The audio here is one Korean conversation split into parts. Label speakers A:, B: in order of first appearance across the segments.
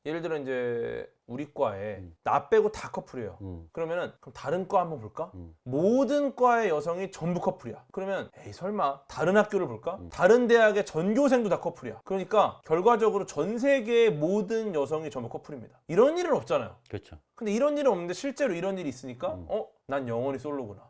A: 예를 들어 이제 우리 과에 나 빼고 다 커플이에요. 그러면은 그럼 다른 과 한번 볼까? 모든 과의 여성이 전부 커플이야. 그러면 에이 설마 다른 학교를 볼까? 다른 대학의 전교생도 다 커플이야. 그러니까 결과적으로 전 세계의 모든 여성이 전부 커플입니다. 이런 일은 없잖아요.
B: 그렇죠.
A: 근데 이런 일은 없는데 실제로 이런 일이 있으니까 난 영원히 솔로구나.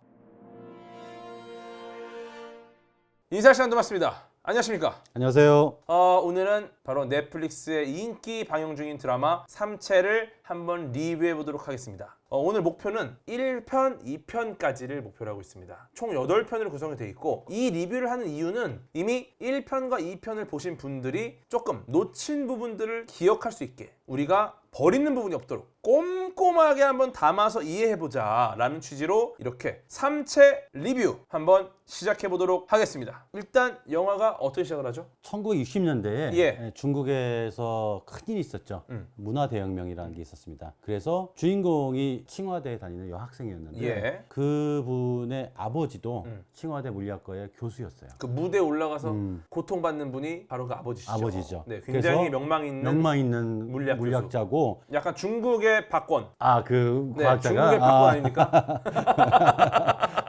A: 인사 시간도 맞습니다. 안녕하십니까?
B: 안녕하세요.
A: 오늘은 바로 넷플릭스의 인기 방영 중인 드라마 삼체를 한번 리뷰해 보도록 하겠습니다. 오늘 목표는 1편, 2편까지를 목표로 하고 있습니다. 총 8편으로 구성이 되어 있고 이 리뷰를 하는 이유는 이미 1편과 2편을 보신 분들이 조금 놓친 부분들을 기억할 수 있게 우리가 버리는 부분이 없도록 꼼꼼하게 한번 담아서 이해해보자 라는 취지로 이렇게 삼체 리뷰 한번 시작해보도록 하겠습니다. 일단 영화가 어떻게 시작을 하죠?
B: 1960년대에
A: 예.
B: 중국에서 큰일이 있었죠. 문화대혁명이라는 게 있었습니다. 그래서 주인공이 칭화대에 다니는 여학생이었는데
A: 예.
B: 그분의 아버지도 칭화대 물리학과의 교수였어요.
A: 그 무대에 올라가서 고통받는 분이 바로 그 아버지시죠.
B: 아버지죠.
A: 네, 굉장히 명망 있는
B: 물리학자고
A: 약간 중국의 박권.
B: 그
A: 네,
B: 과학자가
A: 중국의 박권 아닙니까?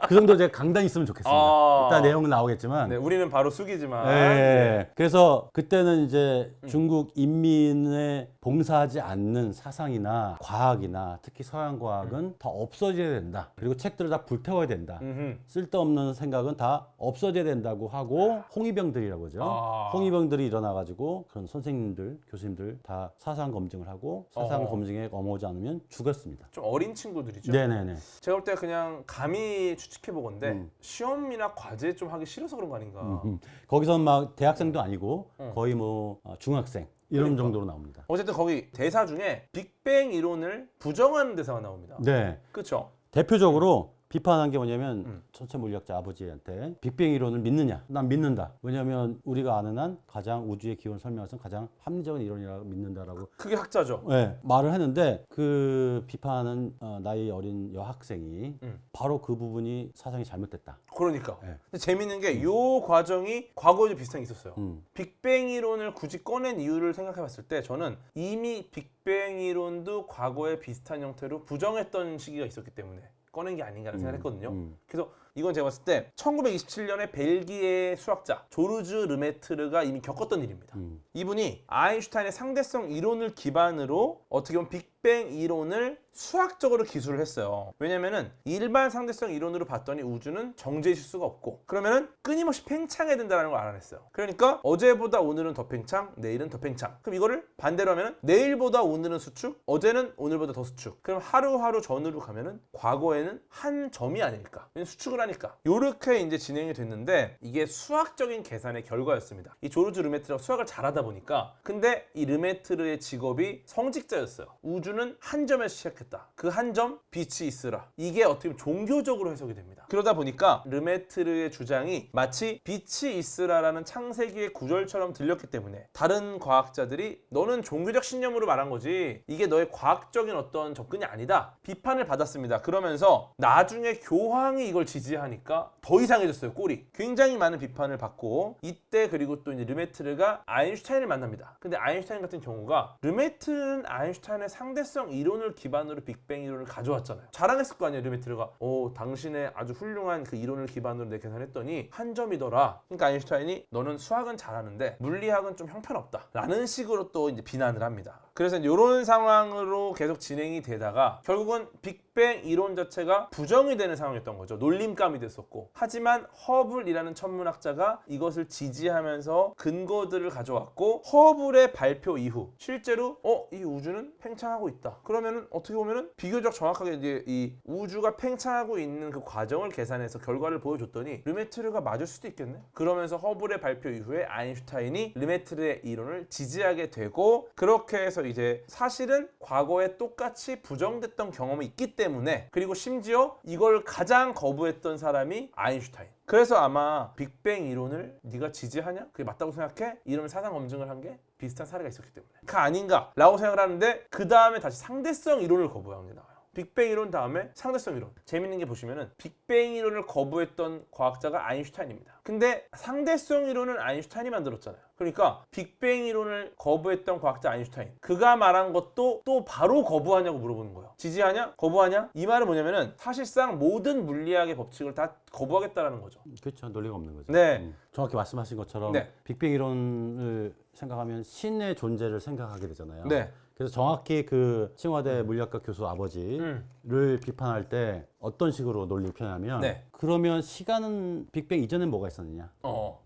B: 그 정도 제가 강단 있으면 좋겠습니다. 일단 내용은 나오겠지만
A: 네, 우리는 바로 숙이지만.
B: 네. 그래서 그때는 이제 중국 인민에 봉사하지 않는 사상이나 과학이나 특히 서양 과학은 다 없어져야 된다. 그리고 책들을 다 불태워야 된다. 쓸데없는 생각은 다 없어져야 된다고 하고 홍위병들이라고 하죠. 홍위병들이 일어나가지고 그런 선생님들, 교수님들 다 사상 검증을 하고 사상 검증에 넘어오지 않으면 죽었습니다.
A: 좀 어린 친구들이죠.
B: 네네네.
A: 제가 볼 때 그냥 감히 추측해 보건데 시험이나 과제 좀 하기 싫어서 그런 거 아닌가.
B: 거기서 막 대학생도 아니고 거의 뭐 중학생 이런
A: 그러니까.
B: 정도로 나옵니다.
A: 어쨌든 거기 대사 중에 빅뱅 이론을 부정하는 대사가 나옵니다.
B: 네.
A: 그렇죠.
B: 대표적으로 비판한 게 뭐냐면 천체 물리학자 아버지한테 빅뱅 이론을 믿느냐? 난 믿는다. 왜냐하면 우리가 아는 한 가장 우주의 기원 설명에서 가장 합리적인 이론이라고 믿는다라고
A: 그게 학자죠.
B: 네, 말을 했는데 그 비판하는 나이 어린 여학생이 바로 그 부분이 사상이 잘못됐다.
A: 그러니까.
B: 네.
A: 근데 재밌는 게 이 과정이 과거에도 비슷한 게 있었어요. 빅뱅 이론을 굳이 꺼낸 이유를 생각해 봤을 때 저는 이미 빅뱅 이론도 과거에 비슷한 형태로 부정했던 시기가 있었기 때문에 꺼낸 게 아닌가라는 생각을 했거든요. 그래서 이건 제가 봤을 때 1927년에 벨기에 수학자 조르주 르메트르가 이미 겪었던 일입니다. 이분이 아인슈타인의 상대성 이론을 기반으로 어떻게 보면 빅뱅 이론을 수학적으로 기술을 했어요. 왜냐면은 일반 상대성 이론으로 봤더니 우주는 정제해질 수가 없고 그러면은 끊임없이 팽창해야 된다는 걸 알아냈어요. 그러니까 어제보다 오늘은 더 팽창, 내일은 더 팽창. 그럼 이거를 반대로 하면은 내일보다 오늘은 수축, 어제는 오늘보다 더 수축. 그럼 하루하루 전으로 가면은 과거에는 한 점이 아닐까. 왜냐면 수축을 하니까. 요렇게 이제 진행이 됐는데 이게 수학적인 계산의 결과였습니다. 이 조르주 르메트르가 수학을 잘하다 보니까 근데 이 르메트르의 직업이 성직자였어요. 우주는 한 점에서 시작했다. 그 한 점 빛이 있으라. 이게 어떻게 보면 종교적으로 해석이 됩니다. 그러다 보니까 르메트르의 주장이 마치 빛이 있으라라는 창세기의 구절처럼 들렸기 때문에 다른 과학자들이 너는 종교적 신념으로 말한 거지 이게 너의 과학적인 어떤 접근이 아니다. 비판을 받았습니다. 그러면서 나중에 교황이 이걸 지지하니까 더 이상해졌어요. 꼴이. 굉장히 많은 비판을 받고 이때 그리고 또 이제 르메트르가 아인슈타인을 만납니다. 근데 아인슈타인 같은 경우가 르메트르는 아인슈타인의 상대성 이론을 기반으로 빅뱅 이론을 가져왔잖아요. 자랑했을 거 아니에요. 르메트르가 당신의 아주 훌륭한 그 이론을 기반으로 내 계산했더니 한 점이더라. 그러니까 아인슈타인이 너는 수학은 잘하는데 물리학은 좀 형편없다 라는 식으로 또 이제 비난을 합니다. 그래서 이런 상황으로 계속 진행이 되다가 결국은 빅뱅 이론 자체가 부정이 되는 상황이었던 거죠. 놀림감이 됐었고 하지만 허블이라는 천문학자가 이것을 지지하면서 근거들을 가져왔고 허블의 발표 이후 실제로 이 우주는 팽창하고 있다. 그러면은 어떻게 보면은 비교적 정확하게 이제 이 우주가 팽창하고 있는 그 과정을 계산해서 결과를 보여줬더니 르메트르가 맞을 수도 있겠네. 그러면서 허블의 발표 이후에 아인슈타인이 르메트르의 이론을 지지하게 되고 그렇게 해서 이제 사실은 과거에 똑같이 부정됐던 경험이 있기 때문에 그리고 심지어 이걸 가장 거부했던 사람이 아인슈타인. 그래서 아마 빅뱅 이론을 네가 지지하냐? 그게 맞다고 생각해? 이러면 사상 검증을 한 게 비슷한 사례가 있었기 때문에 그 아닌가? 라고 생각을 하는데 그 다음에 다시 상대성 이론을 거부한 게 나와요. 빅뱅 이론 다음에 상대성 이론. 재밌는 게 보시면은 빅뱅 이론을 거부했던 과학자가 아인슈타인입니다. 근데 상대성 이론은 아인슈타인이 만들었잖아요. 그러니까 빅뱅 이론을 거부했던 과학자 아인슈타인, 그가 말한 것도 또 바로 거부하냐고 물어보는 거예요. 지지하냐? 거부하냐? 이 말은 뭐냐면은 사실상 모든 물리학의 법칙을 다 거부하겠다라는 거죠.
B: 그렇죠. 논리가 없는 거죠.
A: 네.
B: 정확히 말씀하신 것처럼
A: 네.
B: 빅뱅 이론을 생각하면 신의 존재를 생각하게 되잖아요.
A: 네.
B: 그래서 정확히 그 칭화대 물리학과 교수 아버지를 비판할 때 어떤 식으로 논리를 표현하면
A: 네.
B: 그러면 시간은 빅뱅 이전엔 뭐가 있었느냐?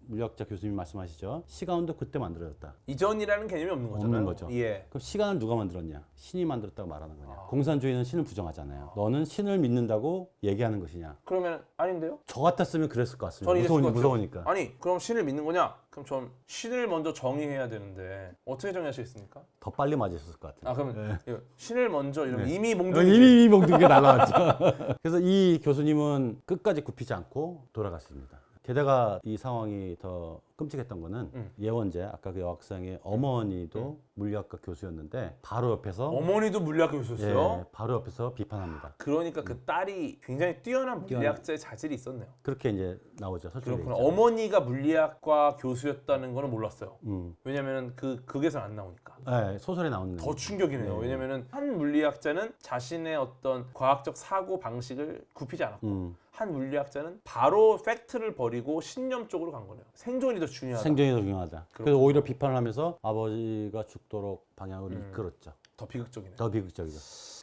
B: 물리학자 교수님 말씀하시죠. 시간도 그때 만들어졌다.
A: 이전이라는 개념이 없는 거잖아요.
B: 없는 거죠.
A: 예.
B: 그럼 시간을 누가 만들었냐? 신이 만들었다고 말하는 거냐? 공산주의는 신을 부정하잖아요. 너는 신을 믿는다고 얘기하는 것이냐?
A: 그러면 아닌데요?
B: 저 같았으면 그랬을 것 같습니다.
A: 저는 이랬을 것 같아요.
B: 무서우니까.
A: 아니 그럼 신을 믿는 거냐? 그럼 전 신을 먼저 정의해야 되는데 어떻게 정의하시겠습니까?
B: 더 빨리 맞으셨을 것 같아요.
A: 아 그러면 이거 신을 먼저 이러면
B: 네.
A: 이미 몽둥이
B: 이미 몽둥이 게 날아왔죠. 그래서 이 교수님은 끝까지 굽히지 않고 돌아갔습니다. 게다가 이 상황이 더 끔찍했던 거는 예원재, 아까 그 여학생의 어머니도 물리학과 교수였는데 바로 옆에서
A: 어머니도 물리학 교수였어요?
B: 예, 바로 옆에서 비판합니다.
A: 그러니까 그 딸이 굉장히 뛰어난 물리학자의 자질이 있었네요.
B: 그렇게 이제 나오죠. 설정이
A: 그렇구나.
B: 있잖아요.
A: 어머니가 물리학과 교수였다는 거는 몰랐어요.
B: 음.
A: 왜냐면은 그 극에서 안 나오니까.
B: 네, 소설에 나오는
A: 더 충격이네요.
B: 네.
A: 왜냐면은 한 물리학자는 자신의 어떤 과학적 사고 방식을 굽히지 않았고 한 물리학자는 바로 팩트를 버리고 신념 쪽으로 간 거네요. 생존이 더 중요하다.
B: 생존이 더 중요하다. 그래서 오히려 비판을 하면서 아버지가 죽도록 방향으로 이끌었죠.
A: 더 비극적이네요.
B: 더 비극적이죠.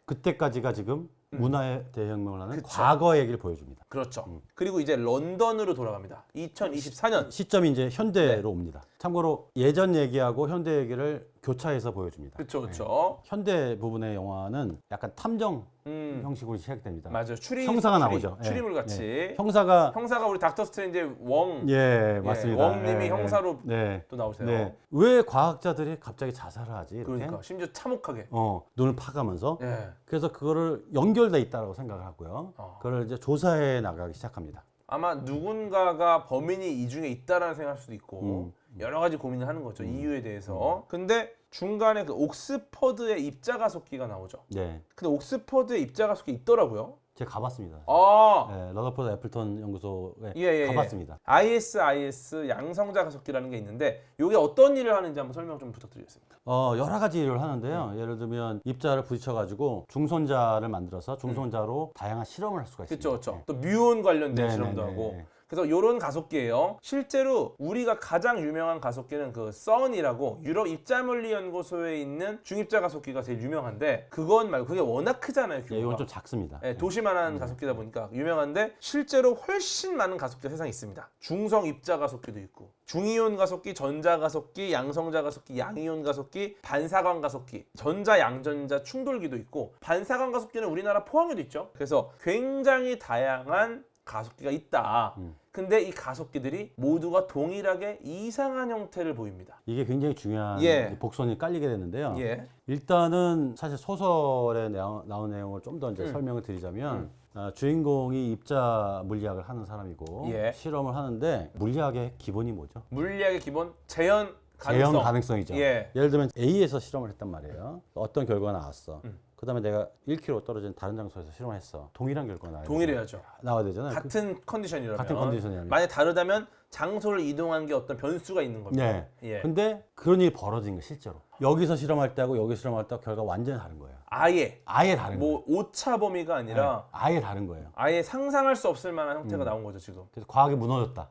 B: 그때까지가 지금 문화의 대혁명을 하는
A: 그쵸.
B: 과거 얘기를 보여줍니다.
A: 그렇죠. 그리고 이제 런던으로 돌아갑니다. 2024년.
B: 시점이 이제 현대로 옵니다. 참고로 예전 얘기하고 현대 얘기를 교차해서 보여줍니다.
A: 그렇죠, 그렇죠.
B: 현대 부분의 영화는 약간 탐정 형식으로 시작됩니다.
A: 맞아요.
B: 형사가 나오죠. 예.
A: 추리물 같이.
B: 예. 형사가
A: 우리 닥터 스트레인지의 웡.
B: 예, 맞습니다.
A: 웡님이
B: 예,
A: 형사로
B: 네.
A: 또 나오세요.
B: 네. 왜 과학자들이 갑자기 자살을 하지? 이렇게?
A: 그러니까 심지어 참혹하게.
B: 눈을 파가면서
A: 예.
B: 그래서 그거를 연결돼 있다고 생각을 하고요. 그걸 이제 조사해 나가기 시작합니다.
A: 아마 누군가가 범인이 이 중에 있다라는 생각할 수도 있고 여러 가지 고민을 하는 거죠. 이유에 대해서. 근데 중간에 그 옥스퍼드의 입자가속기가 나오죠.
B: 네,
A: 근데 옥스퍼드의 입자가속기 있더라고요.
B: 제가 가봤습니다.
A: 아,
B: 네, 러더포드 애플턴 연구소에
A: 예.
B: 가봤습니다.
A: ISIS 양성자 가속기라는 게 있는데 이게 어떤 일을 하는지 한번 설명 좀 부탁드리겠습니다.
B: 여러 가지 일을 하는데요. 예를 들면 입자를 부딪혀가지고 중손자를 만들어서 중손자로 다양한 실험을 할 수가 있습니다.
A: 그렇죠. 또 뮤온 관련된
B: 네,
A: 실험도
B: 네, 네,
A: 하고.
B: 네.
A: 그래서 이런 가속기예요. 실제로 우리가 가장 유명한 가속기는 그 CERN이라고 유럽 입자물리 연구소에 있는 중입자 가속기가 제일 유명한데 그건 말고 그게 워낙 크잖아요.
B: 예,
A: 규모가.
B: 이건 좀 작습니다.
A: 네, 도시만한 가속기다 보니까 유명한데 실제로 훨씬 많은 가속기가 세상에 있습니다. 중성 입자 가속기도 있고 중이온 가속기, 전자 가속기, 양성자 가속기, 양이온 가속기, 반사광 가속기, 전자 양전자 충돌기도 있고 반사광 가속기는 우리나라 포항에도 있죠. 그래서 굉장히 다양한 가속기가 있다. 근데 이 가속기들이 모두가 동일하게 이상한 형태를 보입니다.
B: 이게 굉장히 중요한
A: 예.
B: 복선이 깔리게 되는데요.
A: 예.
B: 일단은 사실 소설에 나온 내용을 좀 더 이제 설명을 드리자면 주인공이 입자 물리학을 하는 사람이고
A: 예.
B: 실험을 하는데 물리학의 기본이 뭐죠?
A: 물리학의 기본 재현 가능성.
B: 재현 가능성이죠.
A: 예.
B: 예를 들면 A에서 실험을 했단 말이에요. 어떤 결과가 나왔어. 그다음에 내가 1km 떨어진 다른 장소에서 실험을 했어. 동일한 결과가
A: 동일해야죠.
B: 나와야 되잖아요.
A: 같은 컨디션이라면.
B: 같은 컨디션이라면.
A: 만약 다르다면 장소를 이동한 게 어떤 변수가 있는 겁니다.
B: 네.
A: 예.
B: 근데 그런 일이 벌어진 거예요, 실제로. 여기서 실험할 때하고 여기 실험할 때하고 결과가 완전히 다른 거예요.
A: 아예
B: 다른 거예요.
A: 뭐 오차 범위가 아니라
B: 네, 아예 다른 거예요.
A: 아예 상상할 수 없을 만한 형태가 나온 거죠 지금.
B: 그래서 과학이 무너졌다.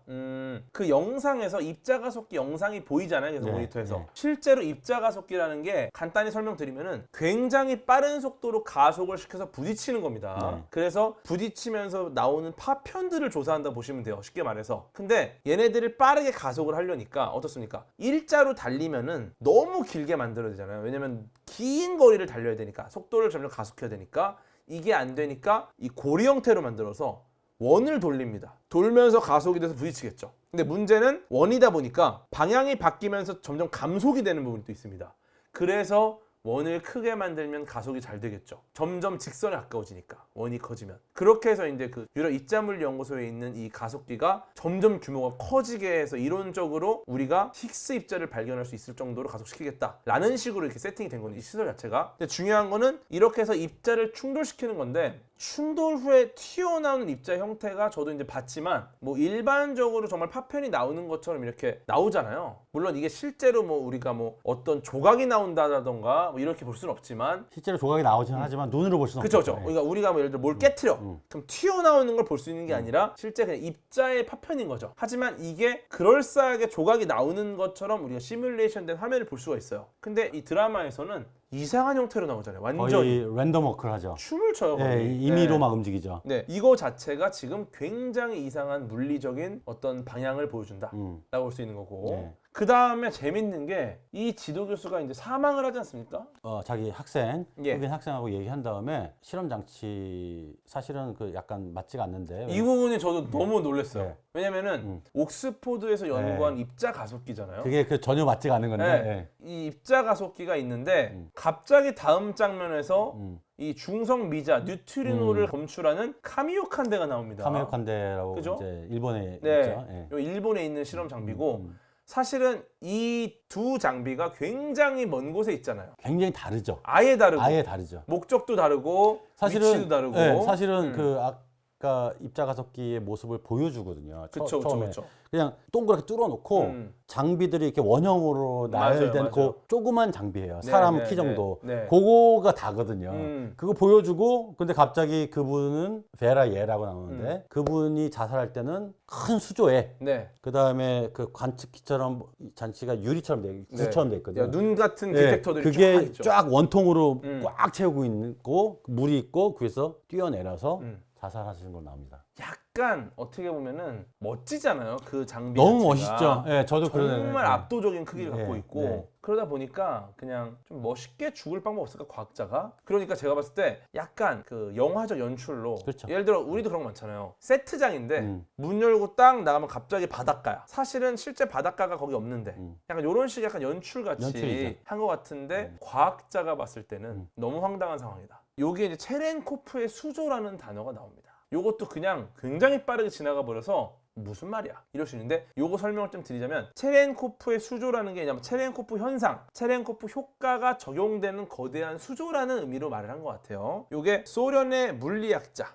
A: 그 영상에서 입자가속기 영상이 보이잖아요. 그래서
B: 네,
A: 모니터에서
B: 네.
A: 실제로 입자가속기라는 게 간단히 설명드리면은 굉장히 빠른 속도로 가속을 시켜서 부딪히는 겁니다.
B: 네.
A: 그래서 부딪히면서 나오는 파편들을 조사한다 보시면 돼요. 쉽게 말해서. 근데 얘네들을 빠르게 가속을 하려니까 어떻습니까? 일자로 달리면은 너무 길게 만들어야 되잖아요. 왜냐면 긴 거리를 달려야 되니까 속도를 점점 가속해야 되니까 이게 안 되니까 이 고리 형태로 만들어서 원을 돌립니다. 돌면서 가속이 돼서 부딪히겠죠. 근데 문제는 원이다 보니까 방향이 바뀌면서 점점 감속이 되는 부분이 또 있습니다. 그래서 원을 크게 만들면 가속이 잘 되겠죠. 점점 직선에 가까워지니까 원이 커지면. 그렇게 해서 이제 그 유럽 입자물리 연구소에 있는 이 가속기가 점점 규모가 커지게 해서 이론적으로 우리가 힉스 입자를 발견할 수 있을 정도로 가속시키겠다라는 식으로 이렇게 세팅이 된 건데 이 시설 자체가. 근데 중요한 거는 이렇게 해서 입자를 충돌시키는 건데 충돌 후에 튀어나오는 입자 형태가 저도 이제 봤지만 뭐 일반적으로 정말 파편이 나오는 것처럼 이렇게 나오잖아요. 물론 이게 실제로 뭐 우리가 뭐 어떤 조각이 나온다던가 뭐 이렇게 볼 수는 없지만
B: 실제로 조각이 나오지는 하지만 눈으로 볼 수는
A: 그쵸,
B: 없죠.
A: 그쵸. 그러니까 우리가 뭐 예를 들어 뭘 깨트려. 그럼 튀어나오는 걸 볼 수 있는 게 아니라 실제 그냥 입자의 파편인 거죠. 하지만 이게 그럴싸하게 조각이 나오는 것처럼 우리가 시뮬레이션 된 화면을 볼 수가 있어요. 근데 이 드라마에서는 이상한 형태로 나오잖아요. 완전히.
B: 거의 랜덤 워크를 하죠.
A: 춤을 춰요.
B: 네,
A: 거의.
B: 임의로
A: 네.
B: 막 움직이죠.
A: 네, 이거 자체가 지금 굉장히 이상한 물리적인 어떤 방향을 보여준다라고 볼 수 있는 거고.
B: 네.
A: 그 다음에 재밌는 게 이 지도 교수가 이제 사망을 하지 않습니까?
B: 자기 학생,
A: 예.
B: 흑인 학생하고 얘기한 다음에 실험 장치 사실은 그 약간 맞지가 않는데
A: 이 부분이 저도 너무 놀랐어요.
B: 네.
A: 왜냐면은 옥스포드에서 연구한 입자 가속기잖아요.
B: 그게 그 전혀 맞지가 않는 건데
A: 네. 이 입자 가속기가 있는데 갑자기 다음 장면에서 이 중성 미자 뉴트리노를 검출하는 카미오칸데가 나옵니다.
B: 카메오칸데라고
A: 그죠?
B: 이제 일본에
A: 네,
B: 있죠. 예.
A: 요 일본에 있는 실험 장비고 사실은 이 두 장비가 굉장히 먼 곳에 있잖아요.
B: 굉장히 다르죠.
A: 아예 다르고
B: 아예 다르죠.
A: 목적도 다르고
B: 사실은
A: 위치도 다르고.
B: 네, 사실은 그 아까 입자 가속기의 모습을 보여주거든요.
A: 그쵸,
B: 처음에
A: 그쵸.
B: 그냥 동그랗게 뚫어놓고 장비들이 이렇게 원형으로
A: 맞아요,
B: 나열된
A: 맞아요.
B: 그 조그만 장비예요.
A: 네,
B: 사람
A: 네,
B: 키 정도.
A: 네, 네.
B: 그거가 다거든요. 그거 보여주고 근데 갑자기 그분은 베라 예라고 나오는데 그분이 자살할 때는 큰 수조에
A: 네.
B: 그 다음에 그 관측기처럼 장치가 유리처럼 돼, 구처럼 돼 있거든요.
A: 야, 눈 같은
B: 네,
A: 디텍터들이 쫙
B: 그게
A: 있죠.
B: 쫙 원통으로 꽉 채우고 있고 물이 있고 그래서 뛰어내려서 자살하시는 걸로 나옵니다.
A: 약간 어떻게 보면은 멋지잖아요. 그 장비
B: 너무
A: 자체가.
B: 멋있죠. 네, 저도
A: 정말
B: 그러네.
A: 압도적인 크기를
B: 네,
A: 갖고 있고
B: 네.
A: 그러다 보니까 그냥 좀 멋있게 죽을 방법 없을까 과학자가. 그러니까 제가 봤을 때 약간 그 영화적 연출로
B: 그렇죠.
A: 예를 들어 우리도 그런 거 많잖아요. 세트장인데 문 열고 딱 나가면 갑자기 바닷가야. 사실은 실제 바닷가가 거기 없는데 약간 이런 식의 약간 연출같이
B: 연출이죠.
A: 한 것 같은데 과학자가 봤을 때는 너무 황당한 상황이다. 요게 이제 체렌코프의 수조라는 단어가 나옵니다. 요것도 그냥 굉장히 빠르게 지나가 버려서 무슨 말이야 이럴 수 있는데 요거 설명을 좀 드리자면 체렌코프의 수조라는 게 뭐냐면 체렌코프 현상, 체렌코프 효과가 적용되는 거대한 수조라는 의미로 말을 한 것 같아요. 요게 소련의 물리학자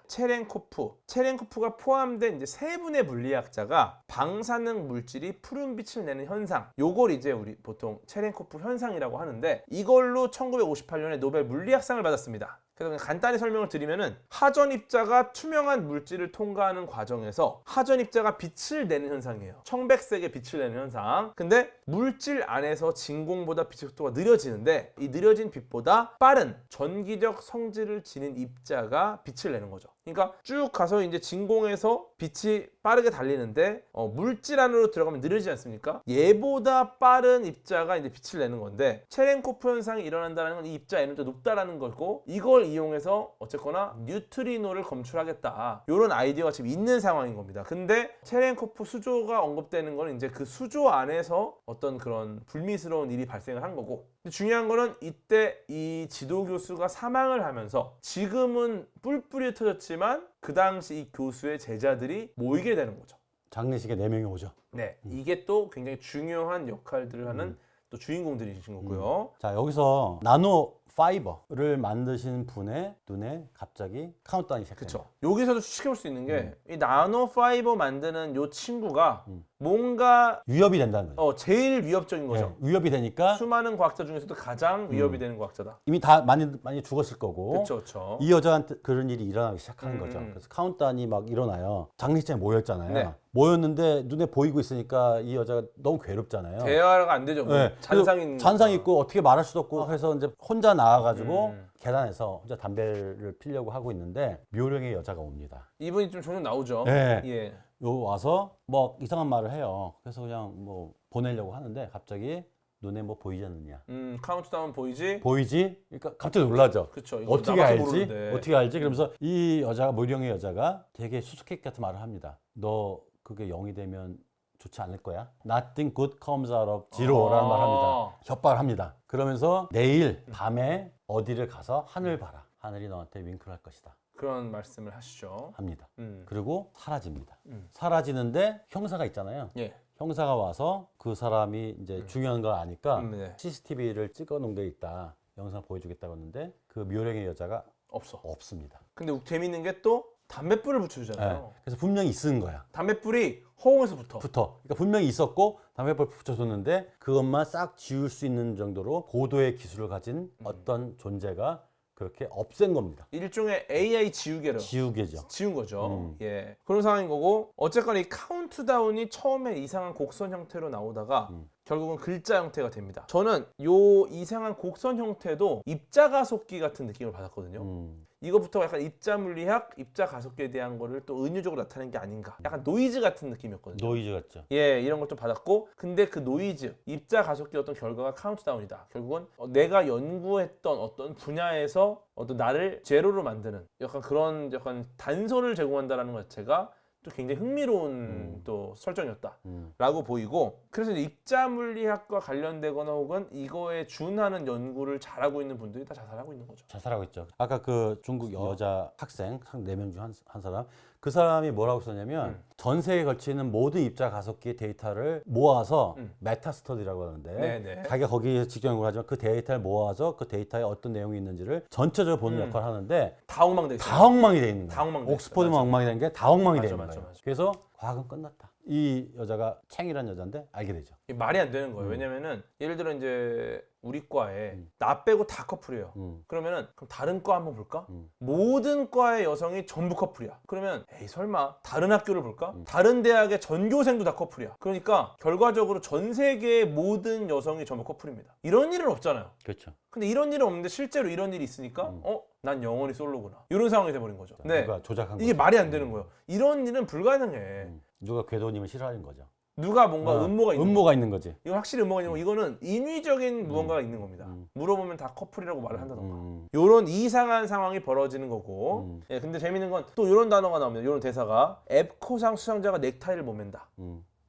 A: 체렌코프가 포함된 이제 세 분의 물리학자가 방사능 물질이 푸른 빛을 내는 현상, 요걸 이제 우리 보통 체렌코프 현상이라고 하는데 이걸로 1958년에 노벨 물리학상을 받았습니다. 그래서 그냥 간단히 설명을 드리면은 하전 입자가 투명한 물질을 통과하는 과정에서 하전 입자가 빛을 내는 현상이에요. 청백색의 빛을 내는 현상. 근데 물질 안에서 진공보다 빛의 속도가 느려지는데 이 느려진 빛보다 빠른 전기적 성질을 지닌 입자가 빛을 내는 거죠. 그러니까 쭉 가서 이제 진공에서 빛이 빠르게 달리는데 물질 안으로 들어가면 느려지지 않습니까? 얘보다 빠른 입자가 이제 빛을 내는 건데 체렌코프 현상이 일어난다는 건 이 입자 에너지가 높다라는 거고 이걸 이용해서 어쨌거나 뉴트리노를 검출하겠다. 이런 아이디어가 지금 있는 상황인 겁니다. 근데 체렌코프 수조가 언급되는 건 이제 그 수조 안에서 어떤 그런 불미스러운 일이 발생을 한 거고 근데 중요한 거는 이때 이 지도 교수가 사망을 하면서 지금은 뿔뿔이 흩어졌지만 그 당시 이 교수의 제자들이 모이게 되는 거죠.
B: 장례식에 4명이 오죠.
A: 네, 이게 또 굉장히 중요한 역할들을 하는 또 주인공들이신 거고요.
B: 자, 여기서 나노 파이버를 만드신 분의 눈에 갑자기 카운트다운이 시작됩니다.
A: 그렇죠. 여기서도 추측해볼 수 있는 게 이 나노 파이버 만드는 요 친구가 뭔가
B: 위협이 된다는 거죠.
A: 제일 위협적인 거죠.
B: 네, 위협이 되니까
A: 수많은 과학자 중에서도 가장 위협이 되는 과학자다.
B: 이미 다 많이 죽었을 거고
A: 그렇죠, 그렇죠.
B: 이 여자한테 그런 일이 일어나기 시작하는 거죠.
A: 음.
B: 그래서 카운트다운이 막 일어나요. 장례식장에 모였잖아요.
A: 네.
B: 모였는데 눈에 보이고 있으니까 이 여자가 너무 괴롭잖아요.
A: 대화가 안 되죠. 뭐.
B: 네.
A: 잔상인
B: 잔상 있고 어떻게 말할 수도 없고 해서 이제 혼자 나와가지고 계단에서 혼자 담배를 피려고 하고 있는데 묘령의 여자가 옵니다.
A: 이분이 좀 종종 나오죠.
B: 네.
A: 예.
B: 요 와서 뭐 이상한 말을 해요. 그래서 그냥 뭐 보내려고 하는데 갑자기 눈에 뭐 보이지 않느냐.
A: 카운트다운 보이지?
B: 보이지? 그러니까 갑자기 놀라죠.
A: 그쵸. 이거
B: 어떻게
A: 나밖에
B: 알지?
A: 모르는데.
B: 어떻게 알지? 그러면서 이 여자가 묘령의 여자가 되게 수수께끼 같은 말을 합니다. 너 그게 0이 되면 좋지 않을 거야. Nothing good comes out of zero라는 말을 합니다. 협박을 합니다. 그러면서 내일 밤에 어디를 가서 하늘 봐라. 하늘이 너한테 윙크를 할 것이다.
A: 그런 말씀을 하시죠.
B: 합니다.
A: 음.
B: 그리고 사라집니다. 사라지는데 형사가 있잖아요.
A: 예.
B: 형사가 와서 그 사람이 이제 중요한 걸 아니까
A: 네.
B: CCTV를 찍어 놓은 게 있다. 영상을 보여주겠다고 했는데 그 묘령의 여자가
A: 없어.
B: 없습니다.
A: 근데 재밌는 게 또 담뱃불을 붙여주잖아요.
B: 네. 그래서 분명히 있은 거야.
A: 담뱃불이 허공에서 붙어.
B: 그러니까 분명히 있었고 담배불 붙여줬는데 그것만 싹 지울 수 있는 정도로 고도의 기술을 가진 어떤 존재가 그렇게 없앤 겁니다.
A: 일종의 AI 지우개를
B: 지우개죠.
A: 지운 거죠. 예. 그런 상황인 거고 어쨌거나 이 카운트다운이 처음에 이상한 곡선 형태로 나오다가 결국은 글자 형태가 됩니다. 저는 요 이상한 곡선 형태도 입자 가속기 같은 느낌을 받았거든요. 이거부터 약간 입자 물리학, 입자 가속기에 대한 거를 또 은유적으로 나타낸 게 아닌가. 약간 노이즈 같은 느낌이었거든요.
B: 노이즈 같죠.
A: 예, 이런 걸 좀 받았고, 근데 그 노이즈, 입자 가속기 어떤 결과가 카운트다운이다. 결국은 내가 연구했던 어떤 분야에서 어떤 나를 제로로 만드는 약간 그런 약간 단서를 제공한다라는 것 자체가 또 굉장히 흥미로운 또 설정이었다라고 보이고, 그래서 이제 입자 물리학과 관련되거나 혹은 이거에 준하는 연구를 잘하고 있는 분들이 다 자살하고 있는 거죠.
B: 자살하고 있죠. 아까 그 중국 여자 학생 4명 중 한 사람, 그 사람이 뭐라고 썼냐면 전 세계에 걸치는 모든 입자 가속기 데이터를 모아서 메타스터디라고 하는데
A: 네네.
B: 자기가 거기에 직접 연구를 하지만 그 데이터를 모아서 그 데이터에 어떤 내용이 있는지를 전체적으로 보는 역할을 하는데
A: 다 엉망돼 있어요.
B: 다 엉망이 돼 있는 거예요.
A: 다 엉망돼
B: 옥스퍼드만
A: 있어요.
B: 엉망이 된 게 다 엉망이 돼
A: 맞아,
B: 있는
A: 맞아,
B: 거예요.
A: 맞아.
B: 그래서 과학은 끝났다. 이 여자가 챙이라는 여자인데 알게 되죠.
A: 이게 말이 안 되는 거예요. 왜냐면은 예를 들어 이제 우리 과에 나 빼고 다 커플이에요. 그러면은 그럼 다른 과 한번 볼까? 모든 과의 여성이 전부 커플이야. 그러면 에이 설마 다른 학교를 볼까? 다른 대학의 전교생도 다 커플이야. 그러니까 결과적으로 전 세계의 모든 여성이 전부 커플입니다. 이런 일은 없잖아요.
B: 그렇죠.
A: 근데 이런 일은 없는데 실제로 이런 일이 있으니까 난 영원히 솔로구나. 이런 상황이 돼버린 거죠. 네.
B: 누가 조작한
A: 이게
B: 거죠.
A: 말이 안 되는 거예요. 이런 일은 불가능해.
B: 누가 궤도님을 싫어하는 거죠.
A: 누가 뭔가 음모가 있는
B: 음모가 있는 거지.
A: 이건 확실히 음모가 있는 거. 이거는 인위적인 무언가가 있는 겁니다. 물어보면 다 커플이라고 말을 한다던가. 요런 이상한 상황이 벌어지는 거고. 예, 근데 재밌는 건 또 요런 단어가 나옵니다. 요런 대사가 앱코상 수상자가 넥타이를 못 맨다.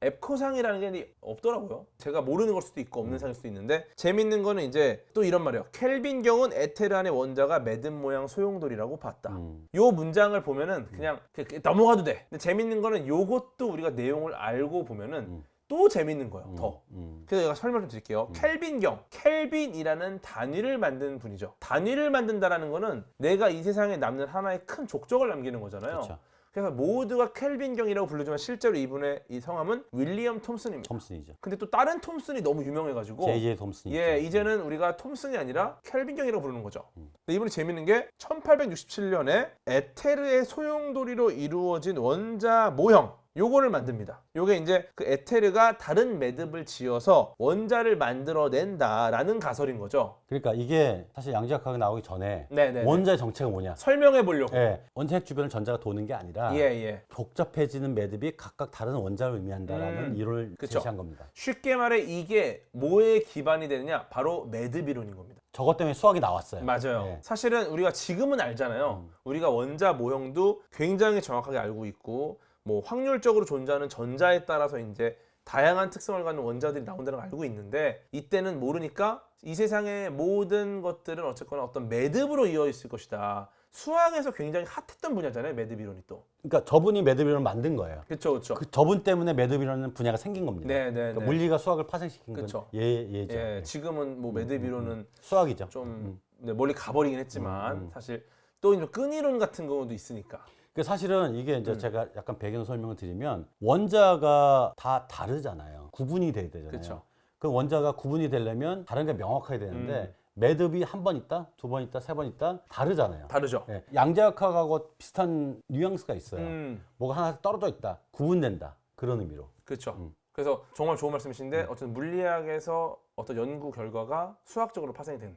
A: 앱코상이라는 게 없더라고요. 제가 모르는 걸 수도 있고 없는 상일 수도 있는데 재밌는 거는 이제 또 이런 말이에요. 켈빈경은 에테르 안의 원자가 매듭 모양 소용돌이라고 봤다. 요 문장을 보면은 그냥 넘어가도 돼. 근데 재밌는 거는 요것도 우리가 내용을 알고 보면은 또 재밌는 거예요. 더. 그래서 제가 설명 좀 드릴게요. 켈빈경. 켈빈이라는 단위를 만드는 분이죠. 단위를 만든다라는 거는 내가 이 세상에 남는 하나의 큰 족적을 남기는 거잖아요.
B: 그렇죠.
A: 그래서 모두가 켈빈경이라고 부르지만 실제로 이분의 이 성함은 윌리엄 톰슨입니다.
B: 톰슨이죠.
A: 근데 또 다른 톰슨이 너무 유명해가지고
B: J.J. 톰슨이죠.
A: 예, 이제는 우리가 톰슨이 아니라 켈빈경이라고 부르는 거죠. 근데 이분이 재밌는 게 1867년에 에테르의 소용돌이로 이루어진 원자 모형 요거를 만듭니다. 요게 이제 그 에테르가 다른 매듭을 지어서 원자를 만들어낸다라는 가설인 거죠.
B: 그러니까 이게 사실 양자역학이 나오기 전에
A: 네네.
B: 원자의 정체가 뭐냐?
A: 설명해 보려고.
B: 예, 원자핵 주변을 전자가 도는 게 아니라
A: 예.
B: 복잡해지는 매듭이 각각 다른 원자를 의미한다라는 이론을
A: 그쵸.
B: 제시한 겁니다.
A: 쉽게 말해 이게 뭐에 기반이 되느냐? 바로 매듭 이론인 겁니다.
B: 저것 때문에 수학이 나왔어요.
A: 맞아요.
B: 예.
A: 사실은 우리가 지금은 알잖아요. 우리가 원자 모형도 굉장히 정확하게 알고 있고 뭐 확률적으로 존재하는 전자에 따라서 이제 다양한 특성을 갖는 원자들이 나온다는 걸 알고 있는데 이때는 모르니까 이 세상의 모든 것들은 어쨌거나 어떤 매듭으로 이어 있을 것이다. 수학에서 굉장히 핫했던 분야잖아요. 매듭 이론이 또.
B: 그러니까 저분이 매듭 이론을 만든 거예요.
A: 그렇죠.
B: 그 저분 때문에 매듭 이론은 분야가 생긴 겁니다.
A: 네.
B: 그러니까 물리가 수학을 파생시킨 건
A: 그쵸.
B: 예죠.
A: 예, 지금은 뭐 매듭 이론은
B: 수학이죠.
A: 좀 네, 멀리 가버리긴 했지만 사실 또 이제 끈이론 같은 경우도 있으니까.
B: 그 사실은 이게 이제 제가 약간 배경 설명을 드리면 원자가 다 다르잖아요. 구분이 돼야 되잖아요.
A: 그쵸.
B: 그 원자가 구분이 되려면 다른 게 명확하게 되는데 매듭이 한 번 있다, 두 번 있다, 세 번 있다 다르잖아요.
A: 다르죠.
B: 예, 양자역학하고 비슷한 뉘앙스가 있어요. 뭐가 하나 떨어져 있다, 구분된다 그런 의미로.
A: 그렇죠. 그래서 정말 좋은 말씀이신데 어쨌든 물리학에서 어떤 연구 결과가 수학적으로 파생이 된.